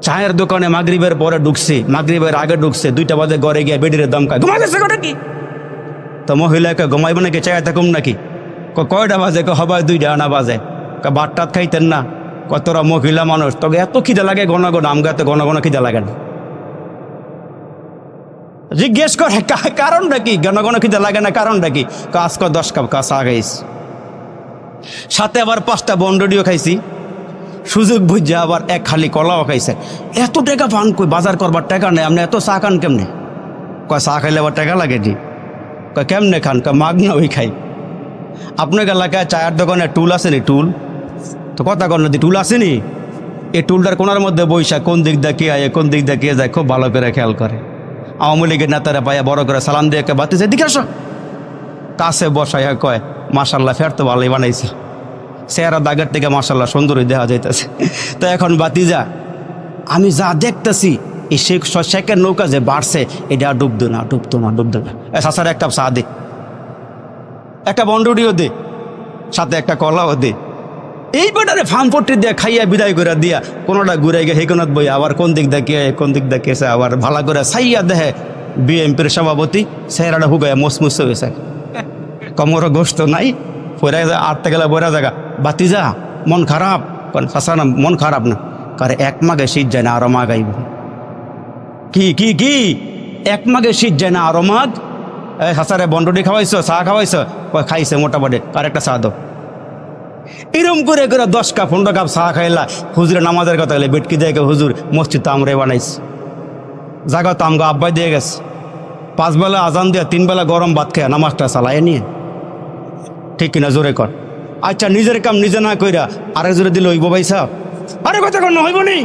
চায়ের দোকানে মাগরিবের পরে ঢুকছে, মাগরিবের আগে ঢুকছে, 2টা বাজে ঘরে গিয়ে বেডিরে দম খায়, ঘুমাই গেছে নাকি? তো মহিলাকে ঘুমাইব নাকি, চায় থাকুম নাকি? কয়টা বাজে? হবাই 2টা আনা বাজে। ভাত টাত খাইতেন না? কতরা মহিলা মানুষ, তবে এত খিদে লাগে ঘন ঘন, আমগা এত ঘন ঘন খিদে লাগে না। জিজ্ঞেস করে কারণটা কি, ঘন ঘন খিদে লাগে না, কারণটা কি? কাজ কর 10 কাপ চা খাইছি, সাথে আবার 5টা বন্ডডিও খাইছি, সুযোগ বুঝছে আবার 1 খালি কলাও খাইছে। এত টাকা পান কই? বাজার করবার টাকা নেই, আপনি এত চা খান কেমনে? কয় চা খাইলে আবার টাকা লাগে জি। কয় কেমনে খান? কয় মাগনা ওই খাই। আপনার এলাকায় চায়ের দোকানে টুল আসেনি? টুল তো কথা কর নদী, টুল আসেনি? এই টুলটার কোনার মধ্যে বৈশা কোন দিক দিয়ে কে আয়, কোন দিক দিয়ে কে যায়, খুব ভালো করে খেয়াল করে। আওয়ামী লীগের নেতারা পাইয়া বড় করে সালাম দিয়ে বাতিছে, দিকে আসো। কাছে বসাইয়া কয় মাশাল্লাহ, ফের তো ভালোই বানাইছে, চেহারা দাগের থেকে মাশাল্লাহ সুন্দরই দেখা যাইতেছে। তো এখন বাতিজা, আমি যা দেখতেছি এই শেখের নৌকা যে বাড়ছে, এটা ডুবতো না, ডুবতো না, ডুবতো না। সাসার 1 কাপ চা দে, 1টা বন্ডুডিও দে, সাথে 1টা কলাও দে। এই বেটারে ফার্মপট্টি দিয়ে খাইয়া বিদায় করে দিয়া কোনোটা ঘুরে গিয়ে হেকোনাথ বই আবার কোন দিক দেখে, কোন দিক দেখেছে, আবার ভালো করে সাইয়া দেহে বিএনপির সভাপতি, চেহারাটা হুগাইয়া মসমুস হয়েছে, কমর গোস্ত নাই, পরে আটতে গেলে বইরা জায়গা। বাতিজা মন খারাপ? হাসা না, মন খারাপ না, কারে 1 মাঘে শীত যায় না, আরো মাঘ আইব। কি কি কি 1 মাঘে শীত যায় না, আরো মাঘ? হাসারে বন্ডটি খাওয়াইছো, চা খাওয়াইছো? খাইছে মোটামুটি, আর 1টা চা দো। এরম করে করে 10 কাপ 15 কাপ চা খাইলা। হুজুরে নামাজের কথা গেলে বেটকি দিয়ে হুজুর মসজিদ তো আমরাই বানাইছি, জায়গা তো আমগো আব্বাই দিয়ে গেছে। 5 বেলা আজান দিয়ে 3 বেলা গরম ভাত খেয়ে নামাজটা চালায় নিয়ে, ঠিক কিনা? জোরে কর। আচ্ছা নিজের কাম নিজে না কইরা আরেক জোরে দিলে হইব ভাই সাহেব? আরে কথা কর না, হইব নি?